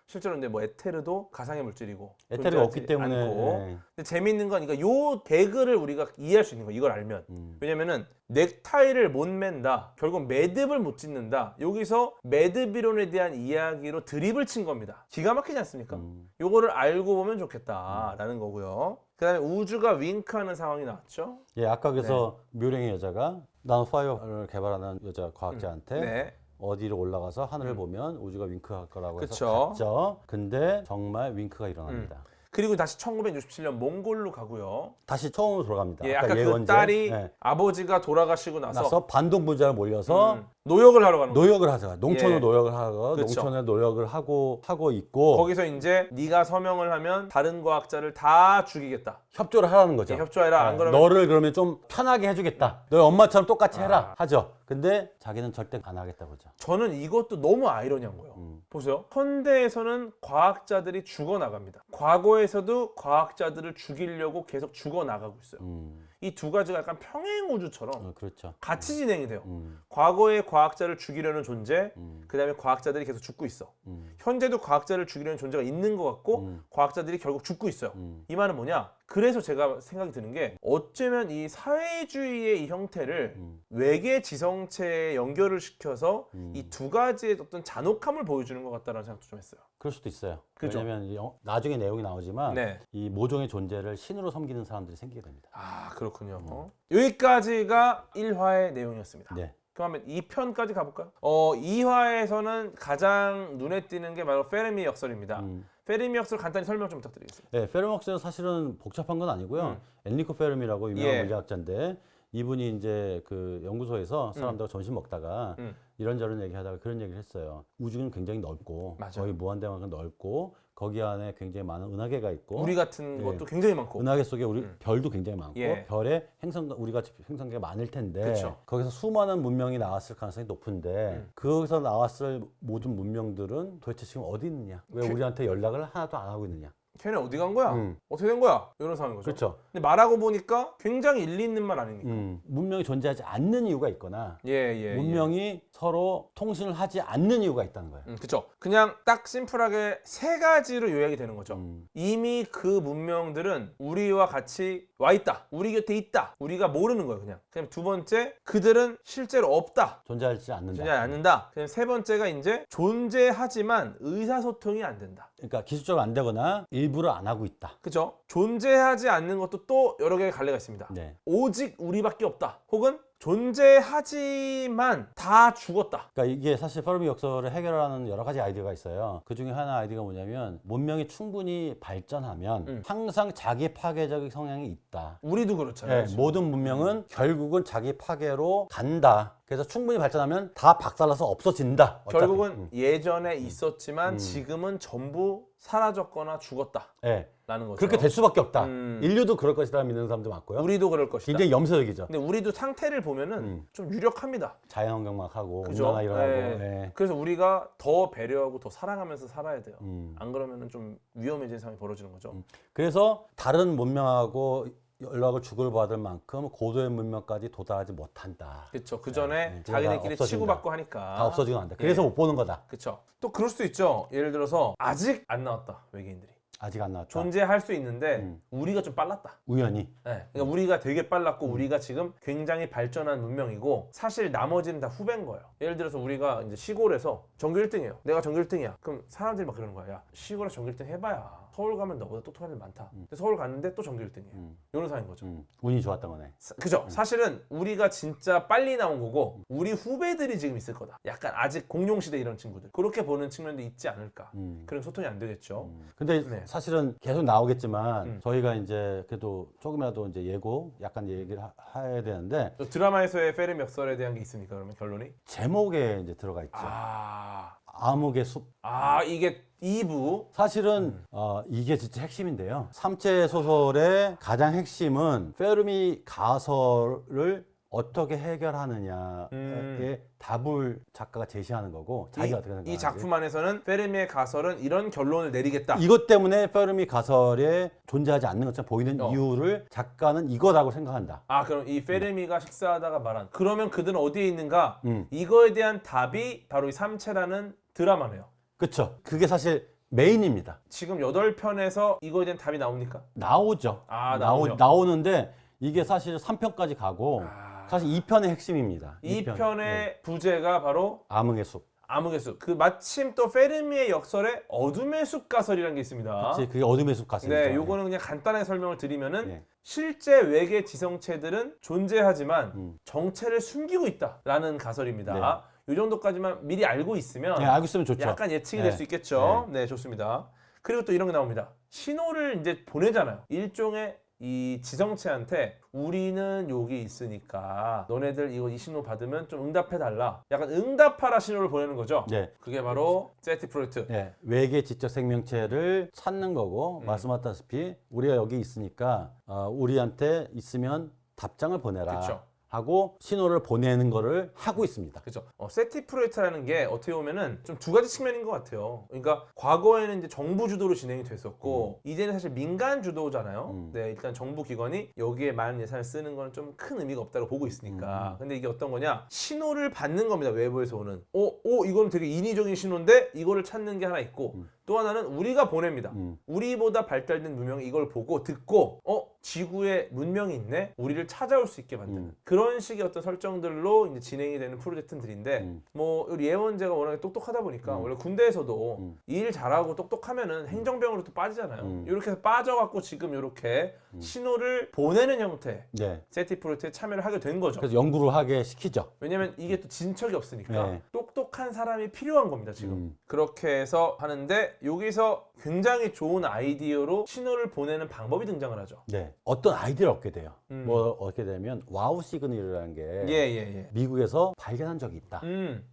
A: 실제로 근데 뭐 에테르도 가상의 물질이고
B: 에테르가 없기 때문에.
A: 않고. 근데 재미있는 건 그러니까 요 개그를 우리가 이해할 수 있는 거예요. 이걸 알면. 왜냐면은 넥타이를 못 맨다. 결국 매듭을 못 짓는다. 여기서 매듭 이론에 대한 이야기로 드립을 친 겁니다. 기가 막히지 않습니까? 요거를 알고 보면 좋겠다라는 거고요. 그다음에 우주가 윙크하는 상황이 나왔죠.
B: 예, 아까 그래서 묘령의 여자가 나는 파이어를 개발하는 여자 과학자한테
A: 네.
B: 어디로 올라가서 하늘을 보면 우주가 윙크할 거라고 해서
A: 그쵸.
B: 갔죠. 근데 정말 윙크가 일어납니다.
A: 그리고 다시 1967년 몽골로 가고요.
B: 다시 처음으로 돌아갑니다.
A: 예, 아까 그
B: 예원제.
A: 딸이
B: 예.
A: 아버지가 돌아가시고 나서
B: 반동분자를 몰려서
A: 노역을 하러 가는 거예요.
B: 노역을 하죠. 농촌으로
A: 예.
B: 노역을 하고
A: 그쵸.
B: 농촌에 노역을 하고 있고
A: 거기서 이제 네가 서명을 하면 다른 과학자를 다 죽이겠다.
B: 협조를 하라는 거죠.
A: 예, 협조해라. 안 그러면
B: 너를 그러면 좀 편하게 해주겠다. 너희 엄마처럼 똑같이 해라. 하죠. 근데 자기는 절대 안 하겠다고 하죠.
A: 저는 이것도 너무 아이러니한 거예요. 보세요. 현대에서는 과학자들이 죽어나갑니다. 과거에서도 과학자들을 죽이려고 계속 죽어나가고 있어요. 이 두 가지가 약간 평행우주처럼
B: 그렇죠.
A: 같이 진행이 돼요. 과거의 과학자를 죽이려는 존재, 그 다음에 과학자들이 계속 죽고 있어. 현재도 과학자를 죽이려는 존재가 있는 것 같고 과학자들이 결국 죽고 있어요. 이 말은 뭐냐? 그래서 제가 생각이 드는 게 어쩌면 이 사회주의의 이 형태를 외계 지성체에 연결을 시켜서 이 두 가지의 어떤 잔혹함을 보여주는 것 같다는 생각도 좀 했어요.
B: 그럴 수도 있어요.
A: 그죠?
B: 왜냐하면 나중에 내용이 나오지만
A: 네.
B: 이 모종의 존재를 신으로 섬기는 사람들이 생기게 됩니다.
A: 아, 그렇군요. 여기까지가 1화의 내용이었습니다.
B: 네.
A: 그러면 2편까지 가볼까요? 2화에서는 가장 눈에 띄는 게 바로 페르미 역설입니다. 페르미 역설 간단히 설명 좀 부탁드리겠습니다.
B: 네, 페르미역설은 사실은 복잡한 건 아니고요. 엔리코 페르미라고 유명한
A: 예.
B: 물리학자인데 이분이 이제 그 연구소에서 사람들하고 점심 먹다가 이런저런 얘기하다가 그런 얘기를 했어요. 우주는 굉장히 넓고
A: 맞아요.
B: 거의 무한대만큼 넓고 거기 안에 굉장히 많은 은하계가 있고
A: 우리 같은
B: 예.
A: 것도 굉장히 많고.
B: 은하계 속에 우리 별도 굉장히 많고
A: 예.
B: 별에 우리 같이 행성계가 많을 텐데
A: 그쵸.
B: 거기서 수많은 문명이 나왔을 가능성이 높은데 거기서 나왔을 모든 문명들은 도대체 지금 어디 있느냐? 왜 우리한테 연락을 하나도 안 하고 있느냐?
A: 걔네 어디 간 거야? 어떻게 된 거야? 이런 상황인 거죠.
B: 그렇죠.
A: 근데 말하고 보니까 굉장히 일리 있는 말 아닙니까?
B: 문명이 존재하지 않는 이유가 있거나
A: 예.
B: 문명이 서로 통신을 하지 않는 이유가 있다는 거예요.
A: 그렇죠. 그냥 딱 심플하게 세 가지로 요약이 되는 거죠. 이미 그 문명들은 우리와 같이 와 있다. 우리 곁에 있다. 우리가 모르는 거예요, 그냥. 그럼 두 번째, 그들은 실제로 없다.
B: 존재하지 않는다.
A: 존재하지 않는다. 그럼 세 번째가 이제 존재하지만 의사소통이 안 된다.
B: 그러니까 기술적으로 안 되거나 일부러 안 하고 있다.
A: 그죠? 존재하지 않는 것도 또 여러 개의 갈래가 있습니다.
B: 네.
A: 오직 우리밖에 없다. 혹은 존재하지만 다 죽었다.
B: 그러니까 이게 사실 페르미 역설을 해결하는 여러 가지 아이디어가 있어요. 그 중에 하나 아이디어가 뭐냐면 문명이 충분히 발전하면 항상 자기 파괴적 성향이 있다.
A: 우리도 그렇잖아요.
B: 네, 모든 문명은 결국은 자기 파괴로 간다. 그래서 충분히 발전하면 다 박살나서 없어진다. 어차피.
A: 결국은 예전에 있었지만 지금은 전부 사라졌거나 죽었다.
B: 네.
A: 라는 거죠.
B: 그렇게 될 수밖에 없다. 인류도 그럴 것이다 믿는 사람도 많고요.
A: 우리도 그럴 것이다.
B: 굉장히 염세적이죠.
A: 근데 우리도 상태를 보면은 좀 유력합니다.
B: 자연환경막 하고
A: 그죠?
B: 온난화 일어나고.
A: 네.
B: 네.
A: 그래서 우리가 더 배려하고 더 사랑하면서 살아야 돼요. 안 그러면은 좀 위험해진 상황이 벌어지는 거죠.
B: 그래서 다른 문명하고 연락을 주고받을 만큼 고도의 문명까지 도달하지 못한다.
A: 그렇죠. 그 전에
B: 네.
A: 자기네끼리
B: 없어진다.
A: 치고받고 하니까
B: 다 없어지고 난다. 그래서 못 보는 거다.
A: 그렇죠. 또 그럴 수도 있죠. 예를 들어서 아직 안 나왔다, 외계인들이.
B: 아직 안 나왔다.
A: 존재할 수 있는데 우리가 좀 빨랐다.
B: 우연히.
A: 네, 그러니까 우리가 되게 빨랐고 우리가 지금 굉장히 발전한 문명이고 사실 나머지는 다 후배인 거예요. 예를 들어서 우리가 이제 시골에서 전교 1등이에요. 내가 전교 1등이야. 그럼 사람들이 막 그러는 거야. 야, 시골에서 전교 1등 해봐야 서울 가면 너보다 똑똑한 애들 많다. 근데 서울 갔는데 또 전교 1등이에요. 이런 상황인 거죠.
B: 운이 좋았던 거네.
A: 그죠? 사실은 우리가 진짜 빨리 나온 거고 우리 후배들이 지금 있을 거다. 약간 아직 공룡시대 이런 친구들. 그렇게 보는 측면도 있지 않을까. 그럼 소통이 안 되겠죠.
B: 근데
A: 네.
B: 사실은 계속 나오겠지만 저희가 이제 그래도 조금이라도 이제 약간 얘기를 해야 되는데
A: 또 드라마에서의 페르미 역설에 대한 게 있습니까? 그러면 결론이?
B: 제목에 이제 들어가 있죠. 암흑의 숲.
A: 이게 2부.
B: 사실은 이게 진짜 핵심인데요. 삼체 소설의 가장 핵심은 페르미 가설을 어떻게 해결하느냐에 답을 작가가 제시하는 거고 자기가 어떻게 생각하는지.
A: 이 작품 안에서는 페르미의 가설은 이런 결론을 내리겠다.
B: 이것 때문에 페르미 가설에 존재하지 않는 것처럼 보이는 이유를 작가는 이거라고 생각한다.
A: 그럼 이 페르미가 식사하다가 말한 그러면 그들은 어디에 있는가? 이거에 대한 답이 바로 이 삼체라는 드라마네요.
B: 그렇죠. 그게 사실 메인입니다.
A: 지금 8편에서 이거에 대한 답이 나옵니까?
B: 나오죠.
A: 나오죠.
B: 나오는데 이게 사실 3편까지 가고 사실 2편의 핵심입니다.
A: 2편의 부제가 바로
B: 암흑의 숲.
A: 암흑의 숲. 그 마침 또 페르미의 역설에 어둠의 숲 가설이라는 게 있습니다.
B: 그치, 그게 어둠의 숲 가설이죠.
A: 네, 요거는 그냥 간단하게 설명을 드리면은
B: 네.
A: 실제 외계 지성체들은 존재하지만 정체를 숨기고 있다라는 가설입니다. 이 정도까지만 미리 알고 있으면
B: 네, 알고 있으면 좋죠.
A: 약간 예측이
B: 네.
A: 될 수 있겠죠. 네, 좋습니다. 그리고 또 이런 게 나옵니다. 신호를 이제 보내잖아요. 일종의 이 지성체한테 우리는 여기 있으니까 너네들 이 신호 받으면 좀 응답해달라. 약간 응답하라 신호를 보내는 거죠.
B: 네.
A: 그게 바로 세티 프로젝트.
B: 네, 외계 지적 생명체를 찾는 거고 말씀하셨다시피 우리가 여기 있으니까 우리한테 있으면 답장을 보내라.
A: 그쵸.
B: 하고 신호를 보내는 거를 하고 있습니다.
A: 그죠. 세티 프로젝트라는 게 어떻게 보면은 좀 두 가지 측면인 것 같아요. 그러니까 과거에는 이제 정부 주도로 진행이 됐었고 이제는 사실 민간 주도잖아요. 네, 일단 정부 기관이 여기에 많은 예산을 쓰는 건 좀 큰 의미가 없다고 보고 있으니까. 근데 이게 어떤 거냐? 신호를 받는 겁니다. 외부에서 오는. 이건 되게 인위적인 신호인데 이거를 찾는 게 하나 있고 또 하나는 우리가 보냅니다. 우리보다 발달된 문명이 이걸 보고 듣고 지구에 문명이 있네? 우리를 찾아올 수 있게 만드는 그런 식의 어떤 설정들로 이제 진행이 되는 프로젝트들인데 뭐 우리 예원재가 워낙에 똑똑하다 보니까 원래 군대에서도 일 잘하고 똑똑하면은 행정병으로 또 빠지잖아요. 이렇게 해서 빠져갖고 지금 이렇게 신호를 보내는 형태
B: 네.
A: 세티 프로젝트에 참여를 하게 된 거죠.
B: 그래서 연구를 하게 시키죠.
A: 왜냐면 이게 또 진척이 없으니까
B: 네.
A: 똑똑한 사람이 필요한 겁니다 지금. 그렇게 해서 하는데 여기서 굉장히 좋은 아이디어로 신호를 보내는 방법이 등장을 하죠.
B: 네. 어떤 아이디어를 얻게 돼요. 뭐 얻게 되면 와우 시그널이라는 게
A: 예.
B: 미국에서 발견한 적이 있다.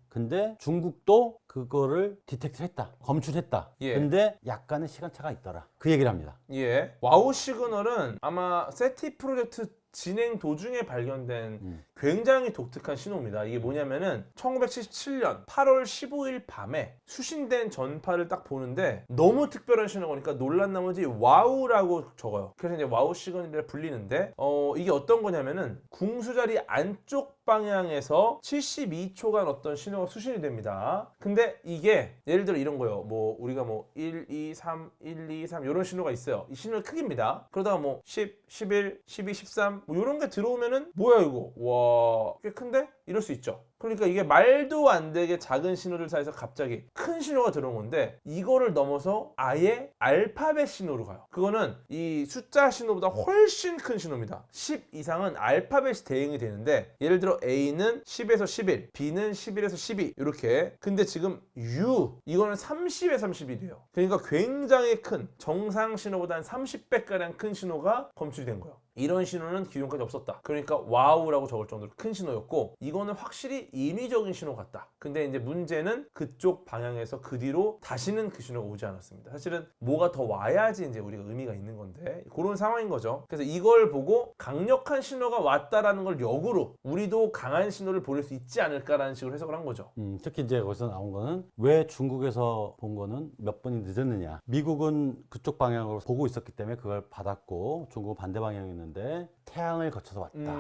B: 근데 중국도 그거를 디텍트 했다. 검출했다.
A: 예.
B: 근데 약간의 시간차가 있더라. 그 얘기를 합니다.
A: 예. 와우 시그널은 아마 세티 프로젝트 진행 도중에 발견된 굉장히 독특한 신호입니다. 이게 뭐냐면은 1977년 8월 15일 밤에 수신된 전파를 딱 보는데 너무 특별한 신호가 놀란 나머지 와우라고 적어요. 그래서 이제 와우 시그널이라 불리는데 이게 어떤 거냐면은 궁수자리 안쪽 방향에서 72초간 어떤 신호가 수신이 됩니다. 근데 이게 예를 들어 이런 거예요. 뭐 우리가 뭐 1, 2, 3, 1, 2, 3 이런 신호가 있어요. 이 신호의 크기입니다. 그러다가 뭐 10, 11, 12, 13 뭐 이런 게 들어오면은 뭐야 이거? 와, 꽤 큰데? 이럴 수 있죠. 그러니까 이게 말도 안 되게 작은 신호를 사이에서 갑자기 큰 신호가 들어온 건데 이거를 넘어서 아예 알파벳 신호로 가요. 그거는 이 숫자 신호보다 훨씬 큰 신호입니다. 10 이상은 알파벳이 대응이 되는데 예를 들어 A는 10에서 11, B는 11에서 12 이렇게. 근데 지금 U 이거는 30에서 31이에요. 그러니까 굉장히 큰 정상 신호보다 한 30배가량 큰 신호가 검출된 거예요. 이런 신호는 기존까지 없었다. 그러니까 와우라고 적을 정도로 큰 신호였고 이거는 확실히 인위적인 신호 같다. 근데 이제 문제는 그쪽 방향에서 그 뒤로 다시는 그 신호가 오지 않았습니다. 사실은 뭐가 더 와야지 이제 우리가 의미가 있는 건데 그런 상황인 거죠. 그래서 이걸 보고 강력한 신호가 왔다라는 걸 역으로 우리도 강한 신호를 보낼 수 있지 않을까라는 식으로 해석을 한 거죠.
B: 특히 이제 거기서 나온 거는 왜 중국에서 본 거는 몇 번이 늦었느냐. 미국은 그쪽 방향으로 보고 있었기 때문에 그걸 받았고 중국은 반대 방향이었는데 태양을 거쳐서 왔다.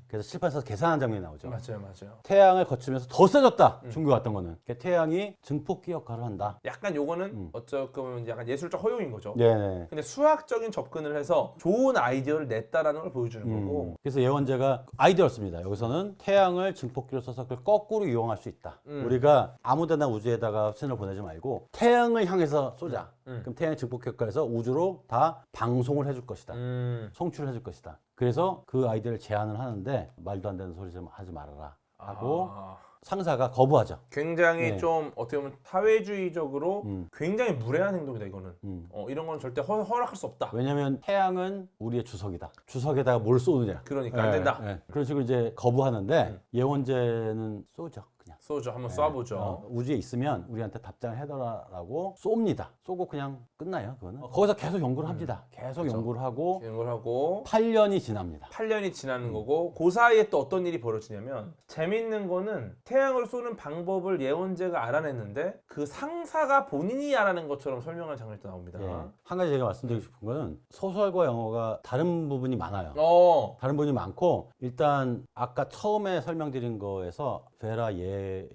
B: 그래서 칠판에서 계산한 장면이 나오죠.
A: 맞아요.
B: 태양을 거치면서 더 세졌다. 중국에 왔던 거는. 그러니까 태양이 증폭기 역할을 한다.
A: 약간 요거는 어쩌면 약간 예술적 허용인 거죠.
B: 네네.
A: 근데 수학적인 접근을 해서 좋은 아이디어를 냈다라는 걸 보여주는 거고.
B: 그래서 예원재가 아이디어였습니다. 여기서는 태양을 증폭기로 써서 그걸 거꾸로 이용할 수 있다. 우리가 아무데나 우주에다가 신호를 보내지 말고 태양을 향해서 쏘자. 그럼 태양의 증폭기 역할에서 우주로 다 방송을 해줄 것이다. 송출을 해줄 것이다. 그래서 그 아이디어를 제안을 하는데 말도 안 되는 소리 좀 하지 말아라 하고 상사가 거부하죠.
A: 굉장히
B: 네.
A: 좀 어떻게 보면 사회주의적으로 굉장히 무례한 행동이다 이거는. 이런 건 절대 허락할 수 없다.
B: 왜냐하면 태양은 우리의 주석이다. 주석에다가 뭘 쏘느냐.
A: 그러니까 안 된다.
B: 그런 식으로 이제 거부하는데 예원재는 쏘죠. 그냥.
A: 쏘죠. 한번 쏴보죠.
B: 우주에 있으면 우리한테 답장을 해달라고 쏩니다. 쏘고 그냥 끝나요. 그거는. 거기서 계속 연구를 합니다. 계속
A: 그쵸.
B: 연구를 하고
A: 이걸 하고
B: 8년이 지납니다.
A: 8년이 지나는 거고 그 사이에 또 어떤 일이 벌어지냐면 재밌는 거는 태양을 쏘는 방법을 예원재가 알아냈는데 그 상사가 본인이 알아낸 것처럼 설명하는 장면이 또 나옵니다.
B: 한 가지 제가 말씀드리고 싶은 거는 소설과 영어가 다른 부분이 많아요. 다른 부분이 많고 일단 아까 처음에 설명드린 거에서 베라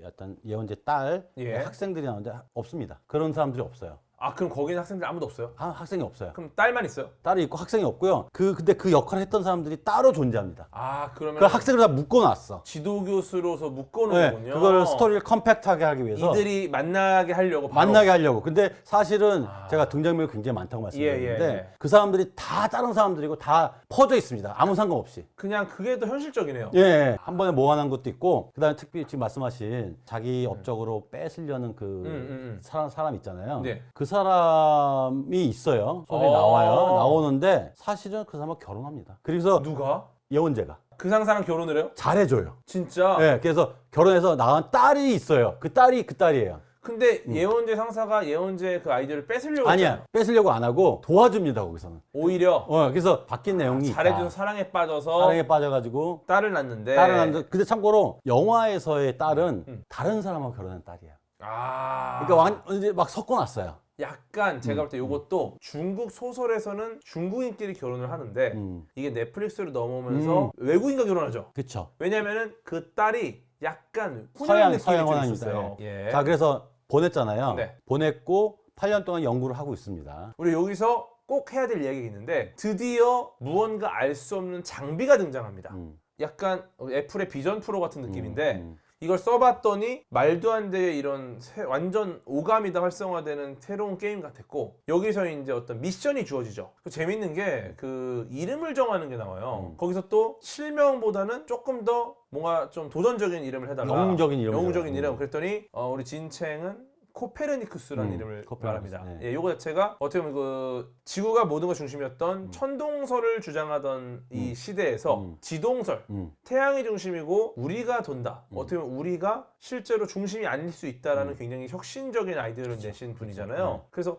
B: 어떤 예원재 딸 학생들이 나오는데 없습니다. 그런 사람들이 없어요.
A: 아 그럼 거기는 학생들 아무도 없어요?
B: 학생이 없어요.
A: 그럼 딸만 있어요?
B: 딸이 있고 학생이 없고요. 근데 그 역할을 했던 사람들이 따로 존재합니다.
A: 아 그러면
B: 그 학생을 다 묶어놨어.
A: 지도 교수로서 묶어놓은군요.
B: 그걸 스토리를 컴팩트하게 하기 위해서
A: 이들이 만나게 하려고 바로.
B: 만나게 하려고. 근데 사실은 제가 등장인물이 굉장히 많다고 말씀드렸는데 그 사람들이 다 다른 사람들이고 다 퍼져 있습니다. 아무 상관없이.
A: 그냥 그게 더 현실적이네요.
B: 한 번에 모아놓은 것도 있고 그다음에 특히 지금 말씀하신 자기 업적으로 뺏으려는 그 사람 있잖아요. 그 사람이 있어요. 소설이
A: 어.
B: 나와요. 나오는데 사실은 그 사람과 결혼합니다. 그래서
A: 누가?
B: 예원재가
A: 그 상사랑 결혼을 해요?
B: 잘해줘요.
A: 진짜?
B: 네, 그래서 결혼해서 낳은 딸이 있어요. 그 딸이 그 딸이에요.
A: 근데 예원재 상사가 예원재 그 아이디어를 뺏으려고
B: 아니야,
A: 했잖아요.
B: 뺏으려고 안 하고 도와줍니다 거기서는.
A: 오히려
B: 그래서 바뀐 내용이 있다.
A: 잘해줘서 사랑에 빠져서
B: 사랑에 빠져가지고
A: 딸을 낳는데
B: 딸을 낳는데, 근데 참고로 영화에서의 딸은 다른 사람하고 결혼한 딸이야.
A: 아
B: 그러니까 이제 막 섞어놨어요.
A: 약간 제가 볼 때 이것도 중국 소설에서는 중국인끼리 결혼을 하는데 이게 넷플릭스로 넘어오면서 외국인과 결혼하죠.
B: 그렇죠.
A: 왜냐면은 그 딸이 약간
B: 서양
A: 느낌이 좀
B: 원화입니다.
A: 있었어요. 예.
B: 자, 그래서 보냈잖아요.
A: 네.
B: 보냈고 8년 동안 연구를 하고 있습니다.
A: 우리 여기서 꼭 해야 될 이야기가 있는데 드디어 무언가 알 수 없는 장비가 등장합니다. 약간 애플의 비전 프로 같은 느낌인데 이걸 써봤더니 말도 안 되게 이런 완전 오감이다 활성화되는 새로운 게임 같았고 여기서 이제 어떤 미션이 주어지죠. 재밌는 게 그 이름을 정하는 게 나와요. 거기서 또 실명보다는 조금 더 뭔가 좀 도전적인 이름을 해달라.
B: 영웅적인 이름.
A: 영웅적인 이름. 그랬더니 우리 진챙은 코페르니쿠스라는 이름을
B: 코페르니쿠스,
A: 말합니다.
B: 네.
A: 예, 요거 자체가 어떻게 보면 그 지구가 모든 것 중심이었던 천동설을 주장하던 이 시대에서 지동설, 태양이 중심이고 우리가 돈다. 어떻게 보면 우리가 실제로 중심이 아닐 수 있다라는 굉장히 혁신적인 아이디어를 내신 분이잖아요. 그래서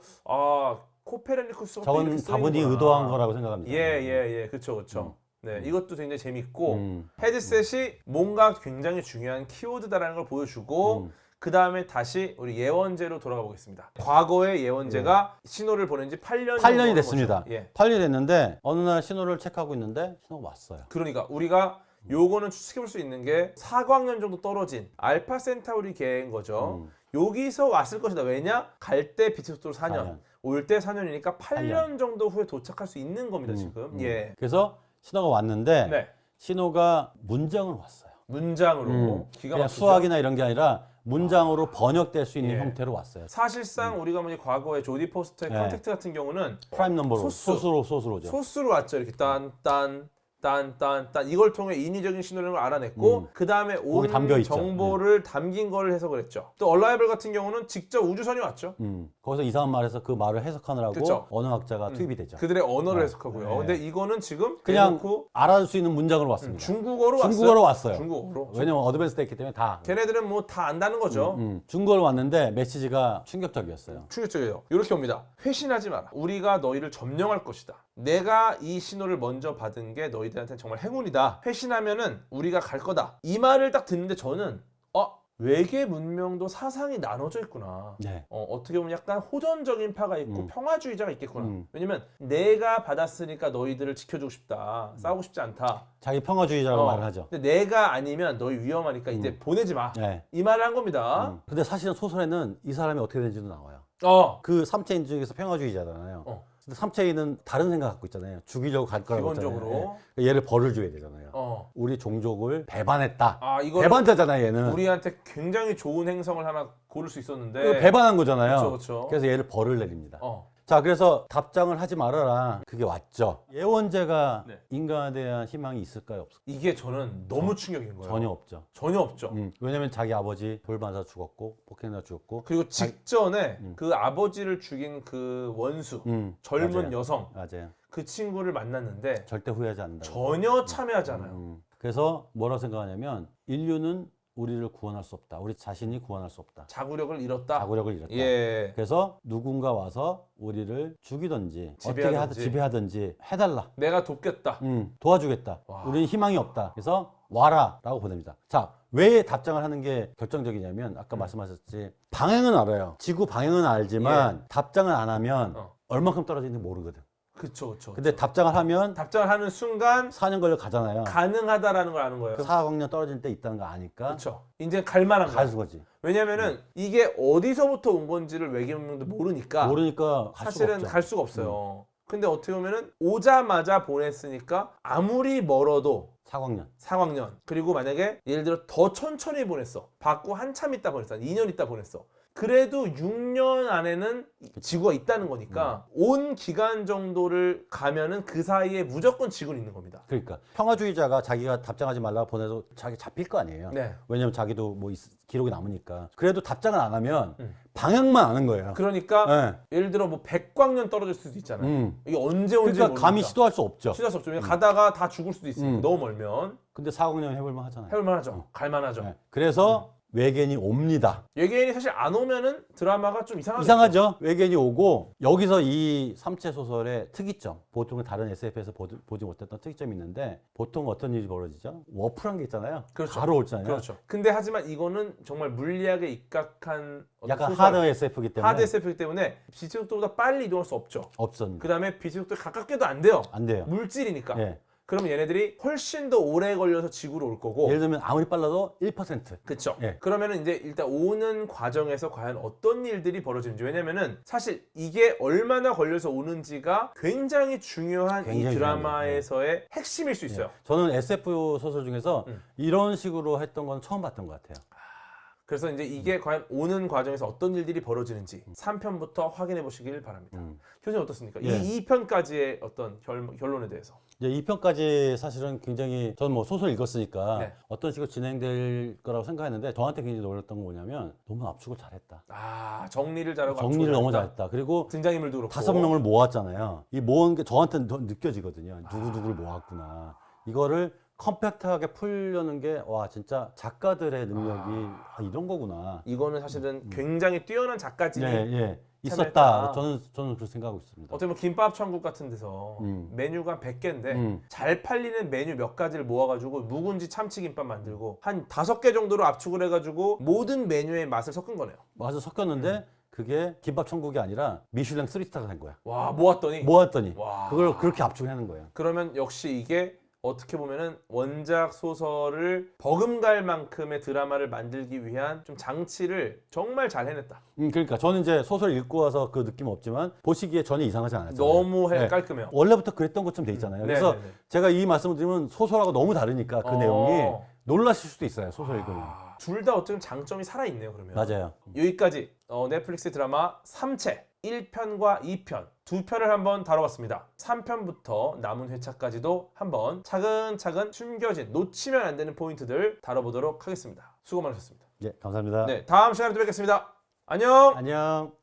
A: 코페르니쿠스가
B: 저건
A: 이렇게 쓰이는구나.
B: 다분히 의도한 거라고 생각합니다.
A: 예, 그렇죠. 네, 이것도 굉장히 재밌고 헤드셋이 뭔가 굉장히 중요한 키워드다라는 걸 보여주고 그 다음에 다시 우리 예원재로 돌아가 보겠습니다. 과거의 예원재가 신호를 보낸 지
B: 8년이 됐습니다.
A: 예.
B: 8년이 됐는데 어느 날 신호를 체크하고 있는데 신호가 왔어요.
A: 그러니까 우리가 요거는 추측해 볼 수 있는 게 4광년 정도 떨어진 알파 센타우리 계인 거죠. 여기서 왔을 것이다. 왜냐? 갈 때 빛의 속도로 4년, 올 때 4년이니까 8년 정도 후에 도착할 수 있는 겁니다, 지금. 예.
B: 그래서 신호가 왔는데
A: 네.
B: 신호가 문장으로 왔어요.
A: 문장으로 기가
B: 그냥
A: 막히죠.
B: 수학이나 이런 게 아니라 문장으로 번역될 수 있는
A: 예.
B: 형태로 왔어요.
A: 사실상 우리가 뭐 과거에 조디 포스터의
B: 네.
A: 컨택트 같은 경우는
B: 프라임 넘버로
A: 소수.
B: 소수로죠.
A: 소수로 왔죠. 이렇게 딴 이걸 통해 인위적인 신호를 알아냈고 그 다음에 온
B: 담겨 있죠.
A: 정보를 담긴 걸 해석을 했죠. 또 얼라이벌 같은 경우는 직접 우주선이 왔죠.
B: 거기서 이상한 말해서 그 말을 해석하느라고
A: 그쵸.
B: 언어학자가 투입이 되죠.
A: 그들의 언어를 해석하고요.
B: 네.
A: 근데 이거는 지금
B: 그냥
A: 대놓고
B: 알아줄 수 있는 문장으로 왔습니다.
A: 중국어로 왔어요.
B: 중국어로 왔어요.
A: 중국어로.
B: 왜냐면 어드밴스 돼 있기 때문에 다.
A: 걔네들은 뭐 다 안다는 거죠.
B: 중국어로 왔는데 메시지가 충격적이었어요.
A: 충격적이에요. 이렇게 옵니다. 회신하지 마라. 우리가 너희를 점령할 것이다. 내가 이 신호를 먼저 받은 게 너희들한테는 정말 행운이다. 회신하면은 우리가 갈 거다. 이 말을 딱 듣는데 저는 외계 문명도 사상이 나눠져 있구나.
B: 네.
A: 어떻게 보면 약간 호전적인 파가 있고 평화주의자가 있겠구나. 왜냐면 내가 받았으니까 너희들을 지켜주고 싶다. 싸우고 싶지 않다.
B: 자기 평화주의자라고 말을 하죠.
A: 근데 내가 아니면 너희 위험하니까 이제 보내지 마.
B: 네.
A: 이 말을 한 겁니다.
B: 근데 사실은 소설에는 이 사람이 어떻게 되는지도 나와요. 그 삼체인 중에서 평화주의자잖아요. 근데 삼체인은 다른 생각 갖고 있잖아요. 죽이려고 갈 거라고
A: 기본적으로.
B: 했잖아요. 예. 얘를 벌을 줘야 되잖아요. 우리 종족을 배반했다.
A: 이거
B: 배반자잖아요, 얘는.
A: 우리한테 굉장히 좋은 행성을 하나 고를 수 있었는데
B: 배반한 거잖아요.
A: 그쵸.
B: 그래서 얘를 벌을 내립니다.
A: 어.
B: 자, 그래서 답장을 하지 말아라. 그게 왔죠. 예원재가
A: 네.
B: 인간에 대한 희망이 있을까요? 없을까요?
A: 이게 저는 너무 충격인 거예요.
B: 전혀 없죠.
A: 전혀 없죠.
B: 왜냐면 자기 아버지 돌반사 죽었고 폭행자 죽었고
A: 그리고 직전에 그 아버지를 죽인 그 원수 젊은
B: 맞아요.
A: 여성
B: 맞아요.
A: 그 친구를 만났는데
B: 절대 후회하지 않는다.
A: 전혀 참여하잖아요.
B: 그래서 뭐라고 생각하냐면 인류는 우리를 구원할 수 없다. 우리 자신이 구원할 수 없다.
A: 자구력을 잃었다.
B: 자구력을 잃었다.
A: 예.
B: 그래서 누군가 와서 우리를 죽이든지
A: 지배하든지.
B: 지배하든지 해달라.
A: 내가 돕겠다.
B: 도와주겠다.
A: 와.
B: 우리는 희망이 없다. 그래서 와라라고 보냅니다. 자, 왜 답장을 하는 게 결정적이냐면 아까 말씀하셨지 방향은 알아요. 지구 방향은 알지만 답장을 안 하면 얼마큼 떨어지는지 모르거든.
A: 그쵸.
B: 근데 답장을 하면
A: 답장을 하는 순간
B: 4년 걸려 가잖아요.
A: 가능하다라는 걸 아는 거예요.
B: 4학년 떨어질 때 있다는 거 아니까
A: 그렇죠. 이제 갈 만한 거야.
B: 가는 거지.
A: 왜냐면은 이게 어디서부터 온 건지를 외계 문명도 모르니까
B: 모르니까 갈 수가
A: 사실은
B: 없죠.
A: 갈 수가 없어요. 근데 어떻게 보면은 오자마자 보냈으니까 아무리 멀어도
B: 4학년.
A: 4학년 그리고 만약에 예를 들어 더 천천히 보냈어. 받고 한참 있다 보냈어. 한 2년 있다 보냈어. 그래도 6년 안에는 지구가 있다는 거니까 온 기간 정도를 가면은 그 사이에 무조건 지구는 있는 겁니다.
B: 그러니까 평화주의자가 자기가 답장하지 말라고 보내도 자기 잡힐 거 아니에요.
A: 네.
B: 왜냐면 자기도 뭐 기록이 남으니까. 그래도 답장을 안 하면 방향만 아는 거예요.
A: 그러니까
B: 네.
A: 예를 들어 뭐 100광년 떨어질 수도 있잖아요. 이게 언제
B: 그러니까
A: 모르니까.
B: 감히 시도할 수 없죠.
A: 시도할 수 없죠. 왜냐면 가다가 다 죽을 수도 있으니까 너무 멀면
B: 근데 4학년 해볼만 하잖아요.
A: 해볼만 하죠. 갈만하죠.
B: 네. 그래서 외계인이 옵니다.
A: 외계인이 사실 안 오면은 드라마가 좀 이상하죠.
B: 이상하죠? 외계인이 오고 여기서 이 삼체 소설의 특이점, 보통 다른 SF에서 보지 못했던 특이점이 있는데 보통 어떤 일이 벌어지죠? 워프란 게 있잖아요.
A: 그렇죠.
B: 바로 오잖아요.
A: 그렇죠. 근데 하지만 이거는 정말 물리학에 입각한 어떤
B: 약간
A: 소설,
B: 하드 SF이기 때문에
A: 하드 SF이기 때문에 빛의 속도보다 빨리 이동할 수 없죠.
B: 없습니다.
A: 그 다음에 빛의 속도 가깝게도 안 돼요.
B: 안 돼요.
A: 물질이니까.
B: 예.
A: 그러면 얘네들이 훨씬 더 오래 걸려서 지구로 올 거고.
B: 예를 들면 아무리 빨라도 1%.
A: 그렇죠.
B: 예.
A: 그러면은 이제 일단 오는 과정에서 과연 어떤 일들이 벌어지는지, 왜냐면은 사실 이게 얼마나 걸려서 오는지가 굉장히 중요한 이
B: 굉장히
A: 드라마에서의 핵심일 수 있어요.
B: 저는 SF 소설 중에서 이런 식으로 했던 건 처음 봤던 것 같아요.
A: 그래서 이제 이게 과연 오는 과정에서 어떤 일들이 벌어지는지 3편부터 확인해 보시길 바랍니다. 교수님 어떻습니까?
B: 예.
A: 이 2편까지의 어떤 결론에 대해서.
B: 이제 2편까지 사실은 굉장히 저는 뭐 소설 읽었으니까
A: 네.
B: 어떤 식으로 진행될 거라고 생각했는데 저한테 굉장히 놀랐던 건 뭐냐면 너무 압축을 잘했다.
A: 아, 정리를 잘하고
B: 정리를
A: 압축을
B: 너무
A: 잘했다.
B: 잘했다. 그리고
A: 등장인물도 그렇고
B: 5명을 모았잖아요. 이 모은 게 저한테는 더 느껴지거든요. 누구누구를 모았구나. 이거를 컴팩트하게 풀려는 게 와 진짜 작가들의 능력이 이런 거구나.
A: 이거는 사실은 굉장히 뛰어난 작가진이
B: 예,
A: 참여했다.
B: 있었다. 저는 그렇게 생각하고 있습니다.
A: 어떻게 보면 김밥 천국 같은 데서 메뉴가 100개인데 잘 팔리는 메뉴 몇 가지를 모아가지고 묵은지 참치김밥 만들고 한 5개 정도로 압축을 해가지고 모든 메뉴의 맛을 섞은 거네요.
B: 맞아 섞였는데 그게 김밥 천국이 아니라 미슐랭 3스타가 된 거야.
A: 와, 모았더니
B: 모았더니
A: 와.
B: 그걸 그렇게 압축하는 거예요.
A: 그러면 역시 이게 어떻게 보면은 원작 소설을 버금갈 만큼의 드라마를 만들기 위한 좀 장치를 정말 잘 해냈다.
B: 그러니까 저는 이제 소설 읽고 와서 그 느낌 없지만 보시기에 전혀 이상하지 않았잖아요.
A: 너무
B: 네.
A: 깔끔해요.
B: 원래부터 그랬던 것처럼 돼 있잖아요. 그래서
A: 네네네.
B: 제가 이 말씀을 드리면 소설하고 너무 다르니까 그 내용이 놀라실 수도 있어요. 소설 읽으면.
A: 둘 다 어쩌면 장점이 살아있네요. 그러면
B: 맞아요.
A: 여기까지 넷플릭스 드라마 3채 1편과 2편 두 편을 한번 다뤄봤습니다. 3편부터 남은 회차까지도 한번 차근차근 숨겨진 놓치면 안 되는 포인트들 다뤄보도록 하겠습니다. 수고 많으셨습니다.
B: 예, 감사합니다.
A: 네, 다음 시간에 또 뵙겠습니다. 안녕.
B: 안녕.